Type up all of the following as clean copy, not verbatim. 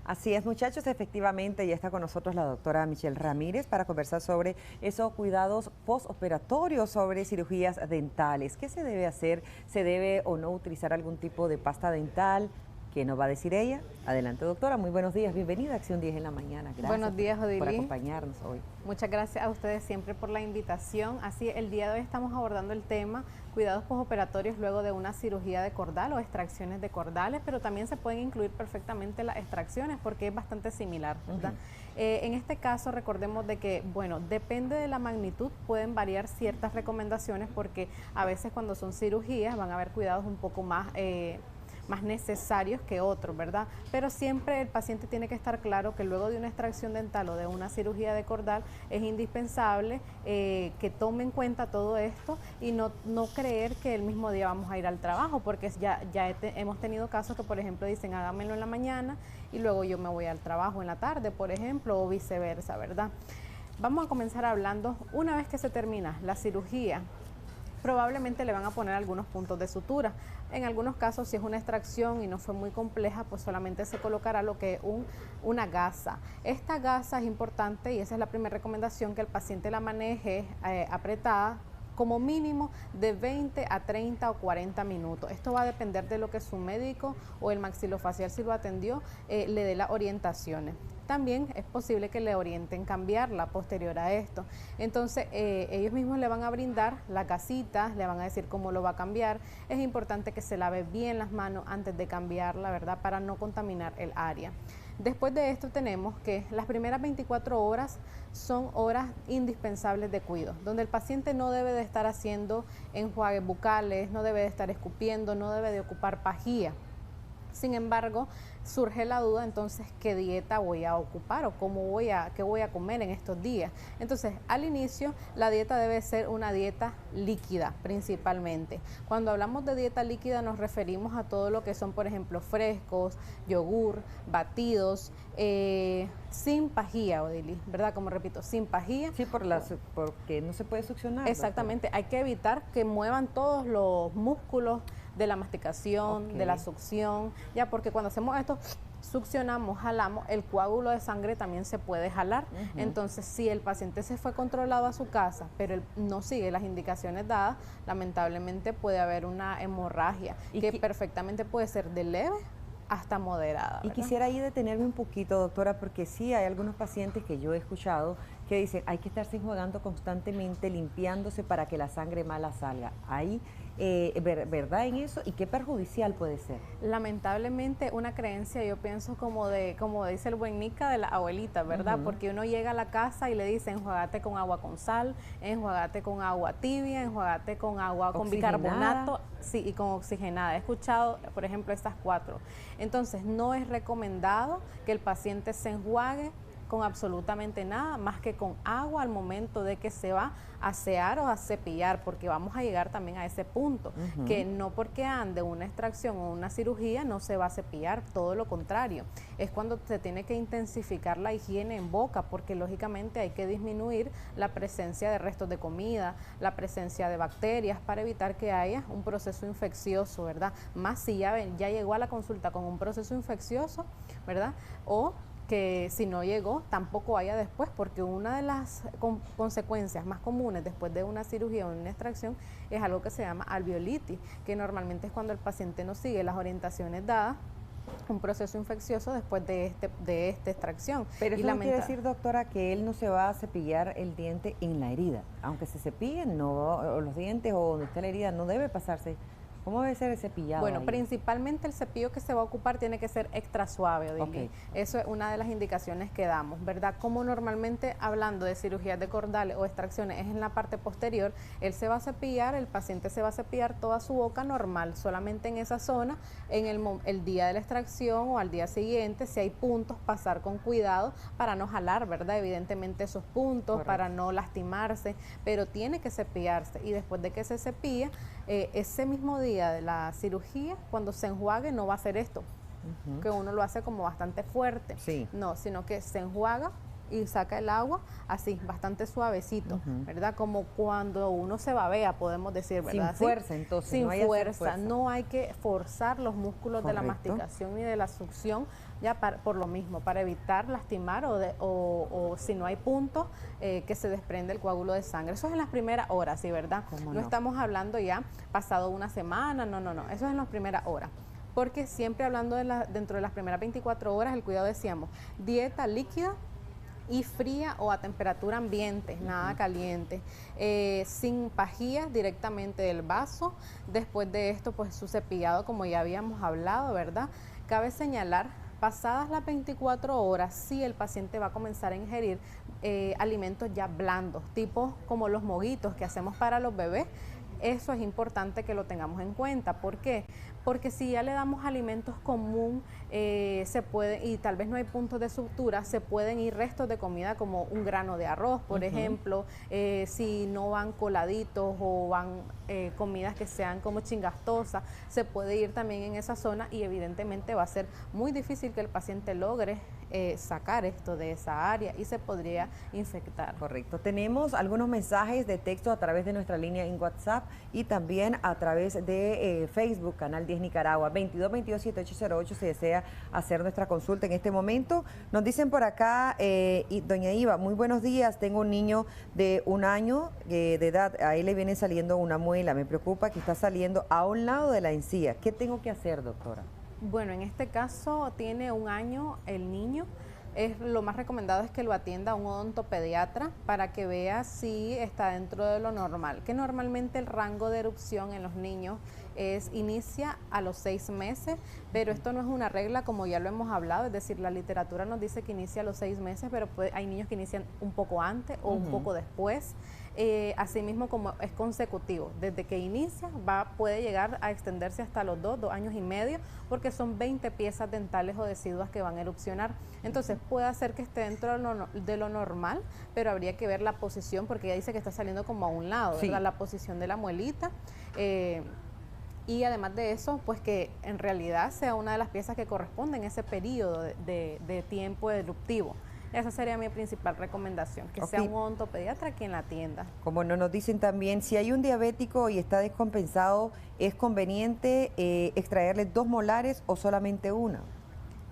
Así es, muchachos, efectivamente ya está con nosotros la doctora Michelle Ramírez para conversar sobre esos cuidados postoperatorios, sobre cirugías dentales. ¿Qué se debe hacer? ¿Se debe o no utilizar algún tipo de pasta dental? ¿Qué nos va a decir ella? Adelante, doctora. Muy buenos días. Bienvenida a Acción 10 en la mañana. Gracias Buenos días, por Odilí. acompañarnos hoy. Muchas gracias a ustedes siempre por la invitación. Así, el día de hoy estamos abordando el tema cuidados postoperatorios luego de una cirugía de cordal o extracciones de cordales, pero también se pueden incluir perfectamente las extracciones porque es bastante similar, ¿verdad? En este caso, recordemos de que, bueno, depende de la magnitud, pueden variar ciertas recomendaciones porque a veces cuando son cirugías van a haber cuidados un poco más necesarios que otros, ¿verdad? Pero siempre el paciente tiene que estar claro que luego de una extracción dental o de una cirugía de cordal es indispensable que tome en cuenta todo esto y no creer que el mismo día vamos a ir al trabajo, porque hemos tenido casos que, por ejemplo, dicen hágamelo en la mañana y luego yo me voy al trabajo en la tarde, por ejemplo, o viceversa, ¿verdad? Vamos a comenzar hablando, una vez que se termina la cirugía, probablemente le van a poner algunos puntos de sutura. En algunos casos, si es una extracción y no fue muy compleja, pues solamente se colocará lo que es una gasa. Esta gasa es importante y esa es la primera recomendación, que el paciente la maneje apretada, como mínimo de 20 a 30 o 40 minutos. Esto va a depender de lo que su médico o el maxilofacial, si lo atendió, le dé las orientaciones. También es posible que le orienten cambiarla posterior a esto. Entonces, ellos mismos le van a brindar las gasitas, le van a decir cómo lo va a cambiar. Es importante que se lave bien las manos antes de cambiarla, ¿verdad? Para no contaminar el área. Después de esto tenemos que las primeras 24 horas son horas indispensables de cuidado, donde el paciente no debe de estar haciendo enjuagues bucales, no debe de estar escupiendo, no debe de ocupar pajilla. Sin embargo, surge la duda entonces qué dieta voy a ocupar o qué voy a comer en estos días. Entonces, al inicio, la dieta debe ser una dieta líquida principalmente. Cuando hablamos de dieta líquida nos referimos a todo lo que son, por ejemplo, frescos, yogur, batidos, sin pajilla, Odili, ¿verdad? Como repito, sin pajilla. Sí, porque no se puede succionar. Exactamente, hay que evitar que muevan todos los músculos de la masticación, de la succión, ya, porque cuando hacemos esto, succionamos, jalamos, el coágulo de sangre también se puede jalar. Entonces, si el paciente se fue controlado a su casa, pero él no sigue las indicaciones dadas, lamentablemente puede haber una hemorragia, que perfectamente puede ser de leve hasta moderada, ¿verdad? Y quisiera ahí detenerme un poquito, doctora, porque sí hay algunos pacientes que yo he escuchado que dicen hay que estarse enjuagando constantemente, limpiándose para que la sangre mala salga. ¿Hay verdad en eso? ¿Y qué perjudicial puede ser? Lamentablemente una creencia, yo pienso como dice el buen Nica, de la abuelita, ¿verdad? Porque uno llega a la casa y le dice enjuagate con agua con sal, enjuagate con agua tibia, enjuagate con agua con bicarbonato, sí, y con oxigenada. He escuchado, por ejemplo, estas 4. Entonces, no es recomendado que el paciente se enjuague con absolutamente nada más que con agua al momento de que se va a asear o a cepillar, porque vamos a llegar también a ese punto, que no porque ande una extracción o una cirugía no se va a cepillar, todo lo contrario, es cuando se tiene que intensificar la higiene en boca, porque lógicamente hay que disminuir la presencia de restos de comida, la presencia de bacterias, para evitar que haya un proceso infeccioso, ¿verdad? Más si ya llegó a la consulta con un proceso infeccioso, ¿verdad? O que si no llegó, tampoco vaya después, porque una de las consecuencias más comunes después de una cirugía o una extracción es algo que se llama alveolitis, que normalmente es cuando el paciente no sigue las orientaciones dadas, un proceso infeccioso después de esta extracción. Pero eso no quiere decir, doctora, que él no se va a cepillar el diente en la herida. Aunque se cepillen, o los dientes o donde está la herida, no debe pasarse. ¿Cómo debe ser el cepillado? Bueno, ahí? principalmente el cepillo que se va a ocupar tiene que ser extra suave, Odili. Eso es una de las indicaciones que damos, ¿verdad? Como normalmente hablando de cirugías de cordales o extracciones es en la parte posterior, él se va a cepillar, el paciente se va a cepillar toda su boca normal, solamente en esa zona, en el día de la extracción o al día siguiente, si hay puntos, pasar con cuidado para no jalar, ¿verdad? Evidentemente esos puntos, para no lastimarse, pero tiene que cepillarse, y después de que se cepilla, ese mismo día de la cirugía, cuando se enjuague, no va a hacer esto, que uno lo hace como bastante fuerte, no, sino que se enjuaga y saca el agua así, bastante suavecito, ¿verdad? Como cuando uno se babea, podemos decir, ¿verdad? Sin fuerza, entonces. Sin no hay fuerza, no hay que forzar los músculos de la Correcto. masticación ni de la succión, ya por lo mismo, para evitar lastimar o si no hay puntos, que se desprende el coágulo de sangre. Eso es en las primeras horas, ¿sí, verdad? No estamos hablando ya pasado una semana, no, eso es en las primeras horas. Porque siempre hablando dentro de las primeras 24 horas, el cuidado decíamos, dieta líquida y fría o a temperatura ambiente, nada caliente, sin pajillas directamente del vaso. Después de esto, pues su cepillado, como ya habíamos hablado, ¿verdad? Cabe señalar, pasadas las 24 horas, sí el paciente va a comenzar a ingerir alimentos ya blandos, tipo como los moguitos que hacemos para los bebés. Eso es importante que lo tengamos en cuenta. ¿Por qué? Porque si ya le damos alimentos común, se puede, y tal vez no hay puntos de sutura, se pueden ir restos de comida como un grano de arroz, por ejemplo, si no van coladitos o van comidas que sean como chingastosas, se puede ir también en esa zona y evidentemente va a ser muy difícil que el paciente logre sacar esto de esa área y se podría infectar. Correcto. Tenemos algunos mensajes de texto a través de nuestra línea en WhatsApp y también a través de Facebook, Canal 10 Nicaragua, 2222-7808, si desea hacer nuestra consulta en este momento. Nos dicen por acá, doña Iva, muy buenos días, tengo un niño de 1 año de edad, a él le viene saliendo una muela, me preocupa que está saliendo a un lado de la encía. ¿Qué tengo que hacer, doctora? Bueno, en este caso tiene 1 año el niño. Lo más recomendado es que lo atienda a un odontopediatra para que vea si está dentro de lo normal, que normalmente el rango de erupción en los niños inicia a los 6 meses, pero esto no es una regla como ya lo hemos hablado, es decir, la literatura nos dice que inicia a los 6 meses, pero hay niños que inician un poco antes o un poco después. Asimismo, como es consecutivo, desde que inicia puede llegar a extenderse hasta los 2 años y medio, porque son 20 piezas dentales o deciduas que van a erupcionar. Entonces puede hacer que esté dentro de lo normal, pero habría que ver la posición, porque ella dice que está saliendo como a un lado, ¿verdad? La posición de la muelita. Y además de eso, pues que en realidad sea una de las piezas que corresponden a ese periodo de tiempo eruptivo. Esa sería mi principal recomendación, que sea un odontopediatra quien la atienda. Como nos dicen también, si hay un diabético y está descompensado, ¿es conveniente extraerle 2 molares o solamente una?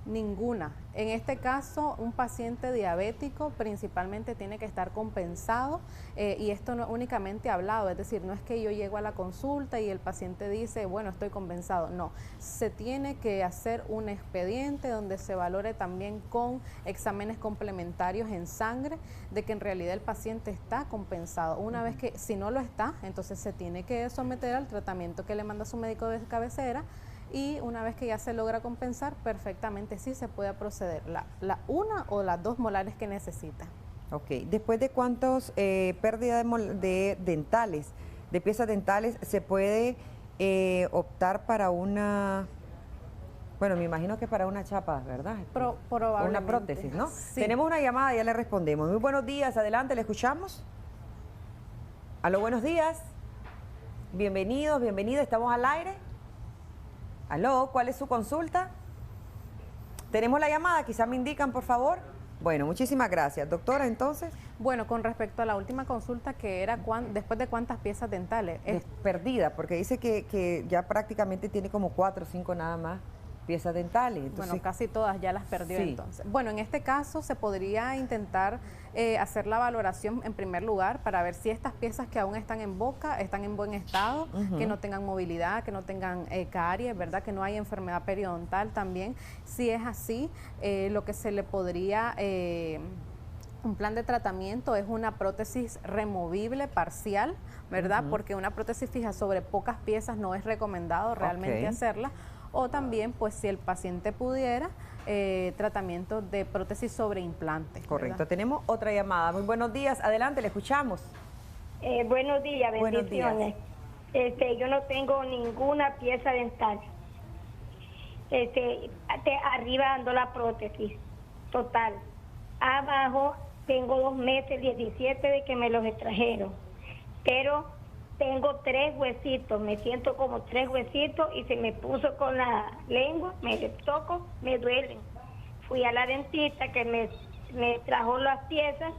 Ninguna. En este caso, un paciente diabético principalmente tiene que estar compensado y esto no únicamente hablado, es decir, no es que yo llego a la consulta y el paciente dice, bueno, estoy compensado. No, se tiene que hacer un expediente donde se valore también con exámenes complementarios en sangre de que en realidad el paciente está compensado. Una vez que, si no lo está, entonces se tiene que someter al tratamiento que le manda su médico de cabecera. Y una vez que ya se logra compensar, perfectamente sí se puede proceder la 1 o las 2 molares que necesita. Ok, ¿después de cuántos pérdida de dentales, de piezas dentales, se puede optar para una, bueno, me imagino que para una chapa, ¿verdad? Probablemente. Una prótesis, ¿no? Sí. Tenemos una llamada, ya le respondemos. Muy buenos días, adelante, ¿le escuchamos? Aló, buenos días. Bienvenidos, bienvenida, estamos al aire. Aló, ¿cuál es su consulta? Tenemos la llamada, quizás me indican, por favor. Bueno, muchísimas gracias. Doctora, entonces. Bueno, con respecto a la última consulta, que era después de cuántas piezas dentales. Perdida, porque dice que ya prácticamente tiene como 4 o 5 nada más piezas dentales. Entonces, bueno, casi todas ya las perdió entonces. Bueno, en este caso se podría intentar hacer la valoración en primer lugar para ver si estas piezas que aún están en boca están en buen estado, que no tengan movilidad, que no tengan caries, ¿verdad? Que no hay enfermedad periodontal también. Si es así, lo que se le podría... un plan de tratamiento es una prótesis removible parcial, ¿verdad? Porque una prótesis fija sobre pocas piezas no es recomendado realmente hacerla. O también, pues, si el paciente pudiera, tratamiento de prótesis sobre implantes. Correcto. ¿Verdad? Tenemos otra llamada. Muy buenos días. Adelante, le escuchamos. Buenos días, bendiciones. Buenos días. Yo no tengo ninguna pieza dental. Arriba ando la prótesis, total. Abajo tengo 2 meses, 17 de que me los extrajeron. Pero tengo 3 huesitos, me siento como 3 huesitos y se me puso con la lengua, me toco, me duelen. Fui a la dentista que me me trajo las piezas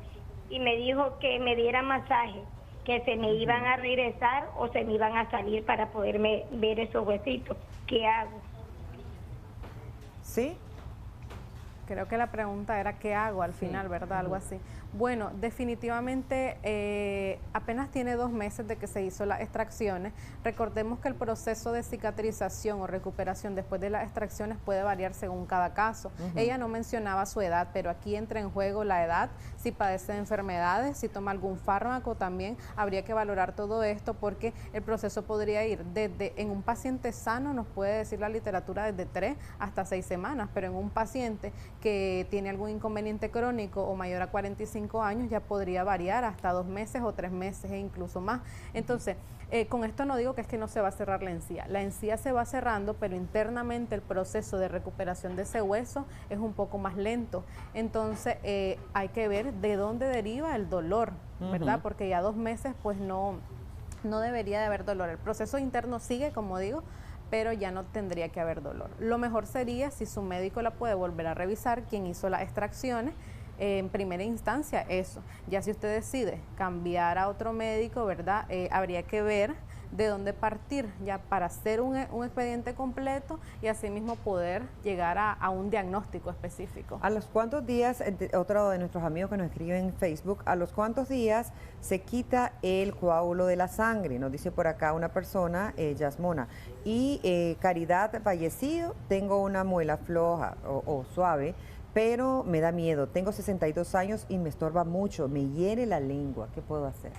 y me dijo que me diera masaje, que se me iban a regresar o se me iban a salir para poderme ver esos huesitos. ¿Qué hago? ¿Sí? Creo que la pregunta era ¿qué hago al final, verdad? Algo así. Bueno, definitivamente apenas tiene 2 meses de que se hizo las extracciones. Recordemos que el proceso de cicatrización o recuperación después de las extracciones puede variar según cada caso. Ella no mencionaba su edad, pero aquí entra en juego la edad, si padece de enfermedades, si toma algún fármaco también. Habría que valorar todo esto porque el proceso podría ir desde, en un paciente sano nos puede decir la literatura desde 3 hasta 6 semanas, pero en un paciente que tiene algún inconveniente crónico o mayor a 45 años ya podría variar hasta 2 meses o 3 meses e incluso más. Entonces, con esto no digo que es que no se va a cerrar la encía. La encía se va cerrando, pero internamente el proceso de recuperación de ese hueso es un poco más lento. Entonces, hay que ver de dónde deriva el dolor, ¿verdad? Porque ya 2 meses, pues no debería de haber dolor. El proceso interno sigue, como digo, pero ya no tendría que haber dolor. Lo mejor sería si su médico la puede volver a revisar, quien hizo las extracciones, en primera instancia eso. Ya si usted decide cambiar a otro médico, ¿verdad? Habría que ver de dónde partir ya para hacer un expediente completo y asimismo poder llegar a un diagnóstico específico. ¿A los cuántos días, otro de nuestros amigos que nos escribe en Facebook, a los cuántos días se quita el coágulo de la sangre? Nos dice por acá una persona, Yasmona. Y Caridad Fallecido, tengo una muela floja o suave, pero me da miedo. Tengo 62 años y me estorba mucho, me hiere la lengua. ¿Qué puedo hacer?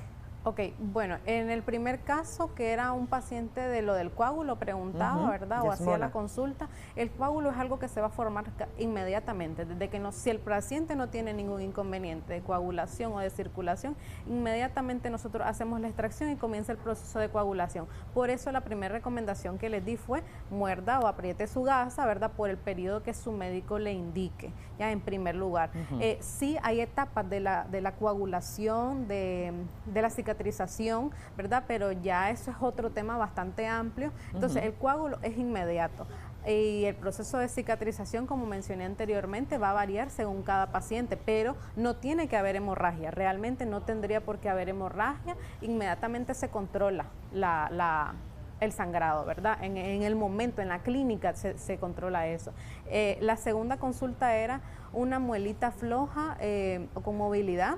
Ok, bueno, en el primer caso, que era un paciente de lo del coágulo, preguntaba, ¿verdad? O hacía la consulta, el coágulo es algo que se va a formar inmediatamente, desde que si el paciente no tiene ningún inconveniente de coagulación o de circulación, inmediatamente nosotros hacemos la extracción y comienza el proceso de coagulación. Por eso la primera recomendación que les di fue muerda o apriete su gasa, ¿verdad? Por el periodo que su médico le indique, ya en primer lugar. Sí hay etapas de la coagulación, de la cicatrización, ¿verdad? Pero ya eso es otro tema bastante amplio. Entonces, el coágulo es inmediato. Y el proceso de cicatrización, como mencioné anteriormente, va a variar según cada paciente, pero no tiene que haber hemorragia. Realmente no tendría por qué haber hemorragia. Inmediatamente se controla el sangrado, ¿verdad? En el momento, en la clínica se controla eso. La segunda consulta era una muelita floja o con movilidad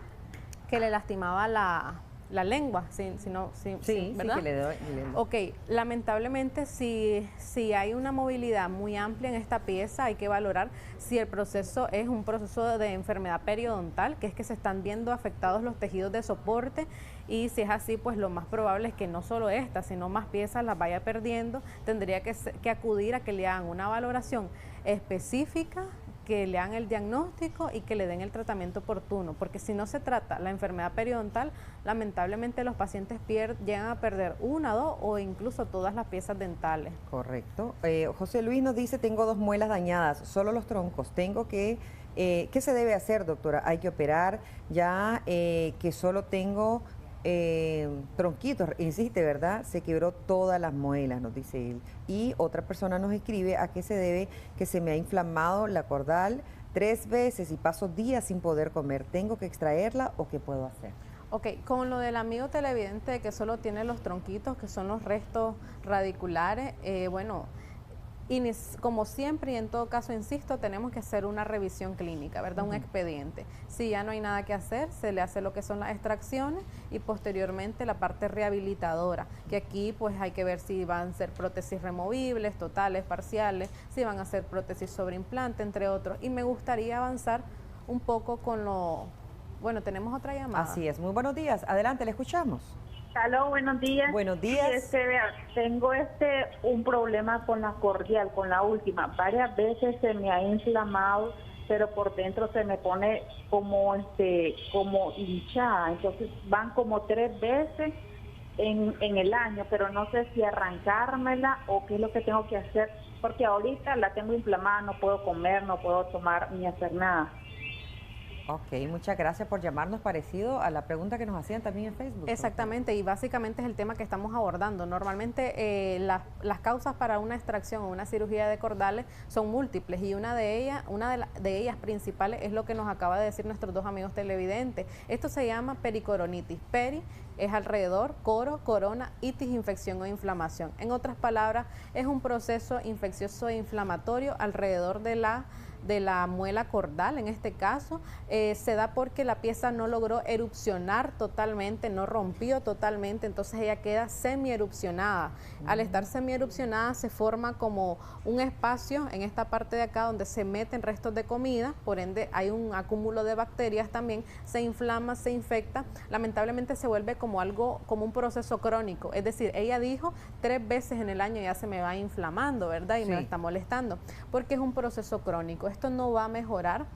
que le lastimaba la lengua, ¿verdad? Sí, que le doy. Ok, lamentablemente si hay una movilidad muy amplia en esta pieza, hay que valorar si el proceso es un proceso de enfermedad periodontal, que es que se están viendo afectados los tejidos de soporte, y si es así, pues lo más probable es que no solo esta, sino más piezas las vaya perdiendo. Tendría que acudir a que le hagan una valoración específica, que le hagan el diagnóstico y que le den el tratamiento oportuno, porque si no se trata la enfermedad periodontal, lamentablemente los pacientes llegan a perder 1, 2 o incluso todas las piezas dentales. Correcto. José Luis nos dice, tengo 2 muelas dañadas, solo los troncos, ¿qué se debe hacer, doctora? Hay que operar, ya que solo tengo tronquitos, insiste, ¿verdad? Se quebró todas las muelas, nos dice él. Y otra persona nos escribe, ¿a qué se debe que se me ha inflamado la cordal 3 veces y paso días sin poder comer? ¿Tengo que extraerla o qué puedo hacer? Ok, con lo del amigo televidente de que solo tiene los tronquitos, que son los restos radiculares, bueno, como siempre y en todo caso, insisto, tenemos que hacer una revisión clínica, ¿verdad? Un expediente. Si ya no hay nada que hacer, se le hace lo que son las extracciones y posteriormente la parte rehabilitadora, que aquí pues hay que ver si van a ser prótesis removibles, totales, parciales, si van a ser prótesis sobre implante, entre otros. Y me gustaría avanzar un poco con Bueno, tenemos otra llamada. Así es. Muy buenos días. Adelante, le escuchamos. Aló, buenos días. Buenos días. Sí, vea, tengo un problema con la cordial, con la última. Varias veces se me ha inflamado, pero por dentro se me pone como hinchada. Entonces van como 3 veces en el año, pero no sé si arrancármela o qué es lo que tengo que hacer, porque ahorita la tengo inflamada, no puedo comer, no puedo tomar ni hacer nada. Ok, muchas gracias por llamarnos, parecido a la pregunta que nos hacían también en Facebook. Exactamente, y básicamente es el tema que estamos abordando. Normalmente las causas para una extracción o una cirugía de cordales son múltiples, y una de ellas principales es lo que nos acaba de decir nuestros dos amigos televidentes. Esto se llama pericoronitis. Peri es alrededor, coro, corona, itis, infección o inflamación. En otras palabras, es un proceso infeccioso e inflamatorio alrededor de la muela cordal. En este caso se da porque la pieza no logró erupcionar totalmente, no rompió totalmente, entonces ella queda semierupcionada. Al estar semierupcionada se forma como un espacio en esta parte de acá donde se meten restos de comida, por ende hay un acúmulo de bacterias también, se inflama, se infecta, lamentablemente se vuelve como un proceso crónico, es decir, ella dijo 3 veces en el año ya se me va inflamando, ¿verdad? Y me está molestando, porque es un proceso crónico. Esto no va a mejorar,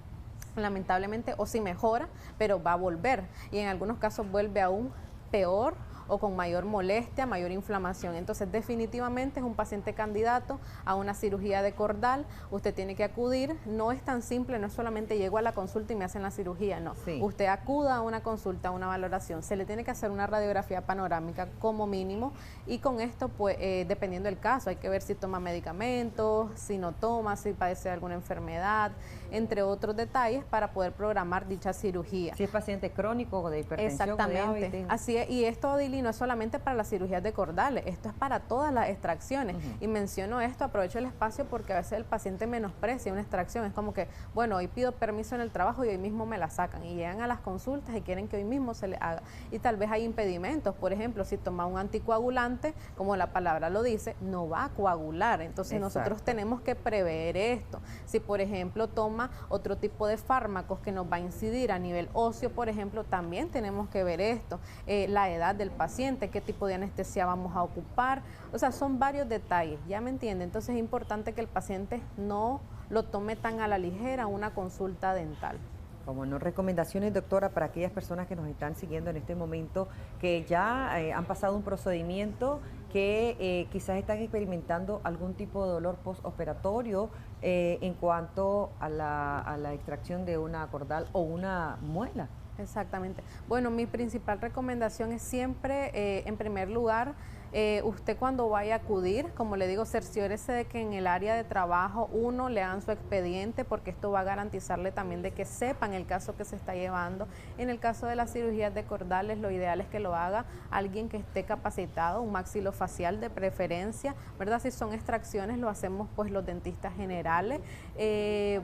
lamentablemente, o si mejora, pero va a volver, y en algunos casos vuelve aún peor o con mayor molestia, mayor inflamación. Entonces definitivamente es un paciente candidato a una cirugía de cordal. Usted tiene que acudir, no es tan simple, no es solamente llego a la consulta y me hacen la cirugía, no. Usted acuda a una consulta, a una valoración, se le tiene que hacer una radiografía panorámica como mínimo, y con esto pues dependiendo del caso hay que ver si toma medicamentos, si no toma, si padece de alguna enfermedad, entre otros detalles, para poder programar dicha cirugía. Si es paciente crónico o de hipertensión. Exactamente, o de diabetes. así es, y esto, Odili, no es solamente para las cirugías de cordales, esto es para todas las extracciones. Y menciono esto, aprovecho el espacio porque a veces el paciente menosprecia una extracción, es como que, bueno, hoy pido permiso en el trabajo y hoy mismo me la sacan, y llegan a las consultas y quieren que hoy mismo se le haga, y tal vez hay impedimentos. Por ejemplo, si toma un anticoagulante, como la palabra lo dice, no va a coagular, entonces nosotros tenemos que prever esto. Si por ejemplo toma otro tipo de fármacos que nos va a incidir a nivel óseo, por ejemplo, también tenemos que ver esto, la edad del paciente, qué tipo de anestesia vamos a ocupar, o sea, son varios detalles, ¿ya me entiende? Entonces es importante que el paciente no lo tome tan a la ligera una consulta dental. Como no, recomendaciones, doctora, para aquellas personas que nos están siguiendo en este momento, que ya han pasado un procedimiento, que quizás están experimentando algún tipo de dolor postoperatorio en cuanto a la extracción de una cordal o una muela. Exactamente. Bueno, mi principal recomendación es siempre, en primer lugar, usted cuando vaya a acudir, como le digo, cerciórese de que en el área de trabajo le hagan su expediente, porque esto va a garantizarle también de que sepan el caso que se está llevando. En el caso de las cirugías de cordales, lo ideal es que lo haga alguien que esté capacitado, un maxilofacial de preferencia, ¿verdad? Si son extracciones, lo hacemos pues los dentistas generales.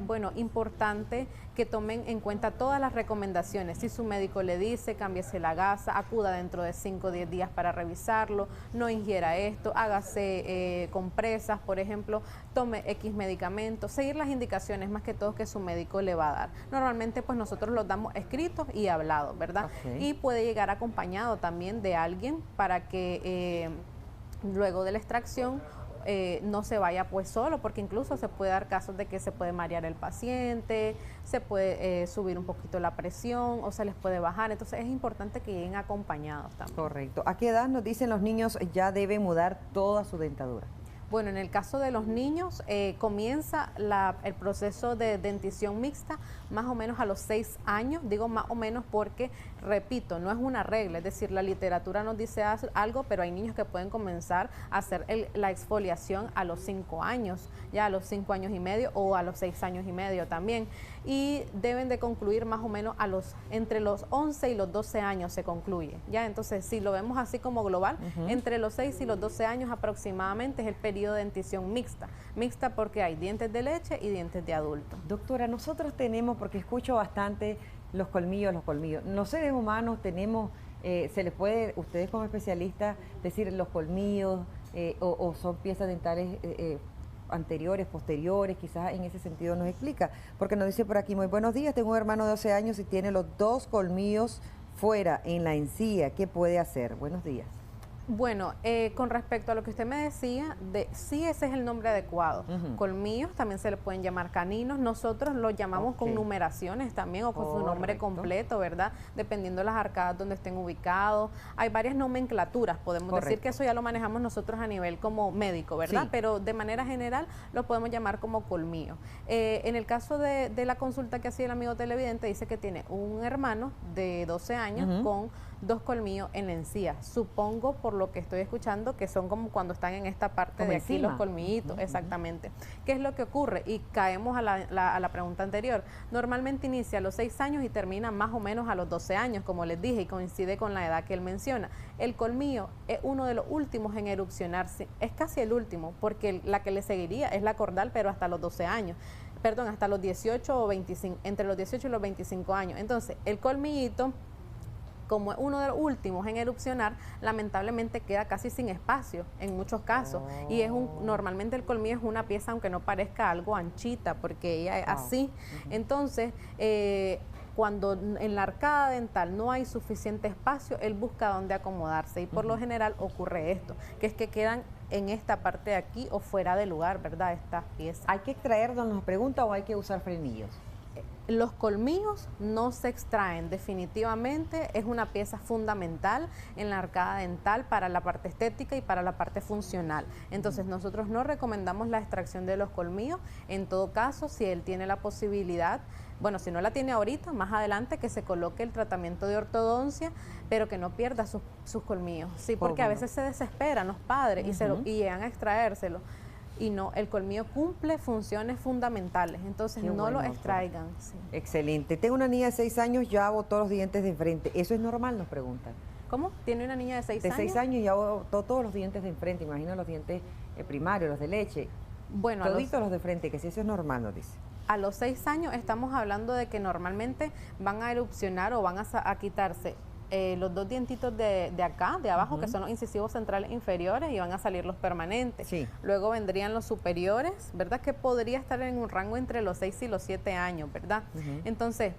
Bueno, importante que tomen en cuenta todas las recomendaciones. Si su médico le dice, cámbiese la gasa, acuda dentro de 5 o 10 días para revisarlo, no ingiera esto, hágase compresas, por ejemplo, tome X medicamentos, seguir las indicaciones más que todo que su médico le va a dar. Normalmente pues nosotros los damos escritos y hablados, ¿verdad? Y puede llegar acompañado también de alguien para que luego de la extracción no se vaya pues solo, porque incluso se puede dar casos de que se puede marear el paciente, se puede subir un poquito la presión o se les puede bajar, entonces es importante que lleguen acompañados también. Correcto. ¿A qué edad nos dicen los niños ya deben mudar toda su dentadura? Bueno, en el caso de los niños comienza el proceso de dentición mixta más o menos a los 6 años, digo más o menos porque, repito, no es una regla, es decir, la literatura nos dice algo, pero hay niños que pueden comenzar a hacer la exfoliación a los 5 años, ya a los 5 años y medio o a los 6 años y medio también, y deben de concluir más o menos entre los 11 y los 12 años se concluye, ya. Entonces si lo vemos así como global, entre los 6 y los 12 años aproximadamente es el periodo de dentición mixta porque hay dientes de leche y dientes de adulto. Doctora, nosotros tenemos, porque escucho bastante los colmillos, los seres humanos tenemos, se les puede, ustedes como especialistas, decir los colmillos o son piezas dentales anteriores, posteriores, quizás en ese sentido nos explica, porque nos dice por aquí, muy buenos días, tengo un hermano de 12 años y tiene los 2 colmillos fuera en la encía, ¿qué puede hacer? Buenos días. Bueno, con respecto a lo que usted me decía, sí ese es el nombre adecuado. Colmillos también se le pueden llamar caninos. Nosotros los llamamos con numeraciones también o con su nombre completo, ¿verdad? Dependiendo de las arcadas donde estén ubicados. Hay varias nomenclaturas, podemos decir que eso ya lo manejamos nosotros a nivel como médico, ¿verdad? Sí. Pero de manera general lo podemos llamar como colmillo. En el caso de la consulta que hacía el amigo televidente, dice que tiene un hermano de 12 años con 2 colmillos en la encía. Supongo, por lo que estoy escuchando, que son como cuando están en esta parte como de aquí los colmillitos, exactamente. ¿Qué es lo que ocurre? Y caemos a la pregunta anterior. Normalmente inicia a los 6 años y termina más o menos a los 12 años, como les dije, y coincide con la edad que él menciona. El colmillo es uno de los últimos en erupcionar, es casi el último, porque la que le seguiría es la cordal, pero hasta los 12 años. Perdón, hasta los 18 o 25, entre los 18 y los 25 años. Entonces, el colmillito, como es uno de los últimos en erupcionar, lamentablemente queda casi sin espacio en muchos casos. Y normalmente el colmillo es una pieza, aunque no parezca, algo anchita, porque ella es así. Entonces, cuando en la arcada dental no hay suficiente espacio, él busca dónde acomodarse. Y por lo general ocurre esto, que es que quedan en esta parte de aquí o fuera de lugar, ¿verdad? Estas piezas. ¿Hay que extraerlos, nos pregunta, o hay que usar frenillos? Los colmillos no se extraen, definitivamente es una pieza fundamental en la arcada dental para la parte estética y para la parte funcional. Entonces nosotros no recomendamos la extracción de los colmillos. En todo caso, si él tiene la posibilidad, bueno, si no la tiene ahorita, más adelante que se coloque el tratamiento de ortodoncia, pero que no pierda sus colmillos. Sí, porque a veces se desesperan los padres y llegan a extraérselo. Y no, el colmillo cumple funciones fundamentales, entonces no lo extraigan. Sí. Excelente. Tengo una niña de 6 años, ya botó los dientes de enfrente. ¿Eso es normal? Nos preguntan. ¿Cómo? ¿Tiene una niña de 6 años? De 6 años y ya botó todos los dientes de enfrente, imagino los dientes primarios, los de leche. Bueno, toditos los de frente, que si eso es normal, nos dice. A los 6 años estamos hablando de que normalmente van a erupcionar o van a quitarse los 2 dientitos de acá, de abajo, que son los incisivos centrales inferiores, y van a salir los permanentes. Sí. Luego vendrían los superiores, ¿verdad? Que podría estar en un rango entre los 6 y los 7 años, ¿verdad? Entonces,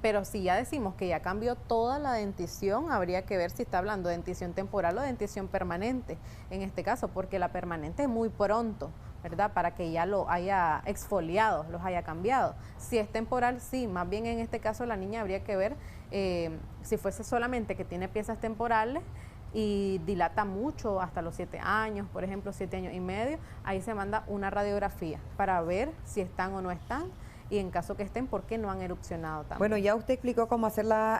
pero si ya decimos que ya cambió toda la dentición, habría que ver si está hablando de dentición temporal o de dentición permanente, en este caso, porque la permanente es muy pronto, ¿verdad? Para que ya lo haya exfoliado, los haya cambiado. Si es temporal, sí, más bien en este caso la niña habría que ver si fuese solamente que tiene piezas temporales y dilata mucho hasta los 7 años, por ejemplo, 7 años y medio, ahí se manda una radiografía para ver si están o no están, y en caso que estén, ¿por qué no han erupcionado también? Bueno, ya usted explicó cómo hacerla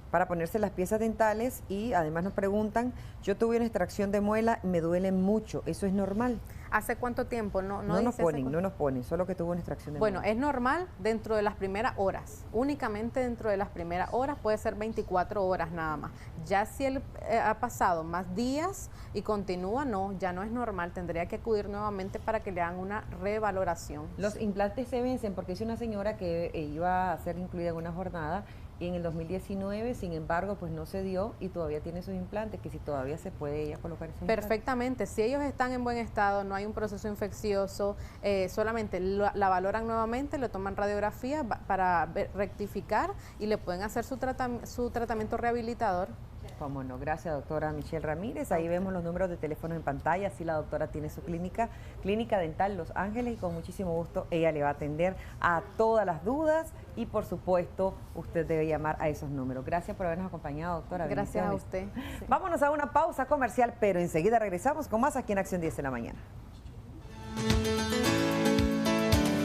para ponerse las piezas dentales, y además nos preguntan, yo tuve una extracción de muela, me duele mucho, ¿eso es normal? ¿Hace cuánto tiempo? No nos ponen, solo que tuvo una extracción de muela. Bueno, es normal dentro de las primeras horas, únicamente dentro de las primeras horas, puede ser 24 horas nada más. Ya si él ha pasado más días y continúa, no, ya no es normal, tendría que acudir nuevamente para que le hagan una revaloración. Los implantes se vencen, porque es una señora que iba a ser incluida en una jornada, y en el 2019, sin embargo, pues no se dio y todavía tiene sus implantes, que si todavía se puede ella colocar esos implantes. Perfectamente, si ellos están en buen estado, no hay un proceso infeccioso, solamente la valoran nuevamente, le toman radiografía para rectificar y le pueden hacer su tratamiento rehabilitador. Cómo no, gracias doctora Michelle Ramírez. Ahí vemos los números de teléfono en pantalla, así la doctora tiene su clínica dental Los Ángeles, y con muchísimo gusto ella le va a atender a todas las dudas, y por supuesto usted debe llamar a esos números. Gracias por habernos acompañado, doctora. Gracias a usted. Sí. Vámonos a una pausa comercial, pero enseguida regresamos con más aquí en Acción 10 de la Mañana.